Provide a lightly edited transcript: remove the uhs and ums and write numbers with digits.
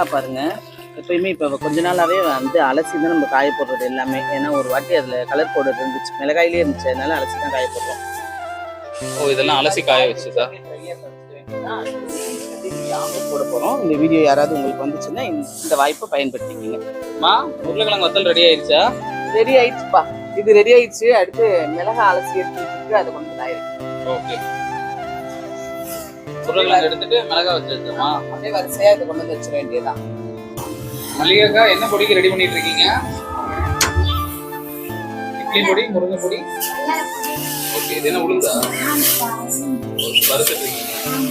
மிளகாய் பாருங்கள் எப்பயுமே இப்போ கொஞ்ச நாளாகவே வந்து அலசி தான் நம்ம காய போடுறது எல்லாமே. ஏன்னா ஒரு வாட்டி அதில் கலர் பவுடர் இருந்துச்சு, மிளகாயிலே இருந்துச்சு, அதனால அலசி தான் காய போடுறோம். ஓ, இதெல்லாம் அலசி காய வச்சுதா போட போகிறோம். இந்த வீடியோ யாராவது உங்களுக்கு வந்துச்சுன்னா இந்த வாய்ப்பை பயன்படுத்திக்கிங்க. அம்மா, உருளைக்கிழங்கு வத்தல் ரெடி ஆயிடுச்சா? ரெடி ஆயிடுச்சுப்பா, இது ரெடி ஆயிடுச்சு. அடுத்து மிளகாய் அலசி எடுத்துட்டு அதை கொண்டு ஆயிருக்கு. ஓகே, உருளைக்கிழங்கு எடுத்துட்டு மிளகாய் வச்சு வச்சோமா? அப்படியே வரிசையாக இதை கொண்டு வந்து வச்சிட வேண்டியதான். மல்லிகைக்கா என்ன பொடிக்கு ரெடி பண்ணிட்டு இருக்கீங்க? இட்லி பொடி, முருங்கை பொடி. ஓகே, இது என்ன உளுந்தா? வறுத்துட்டு இருக்கீங்க.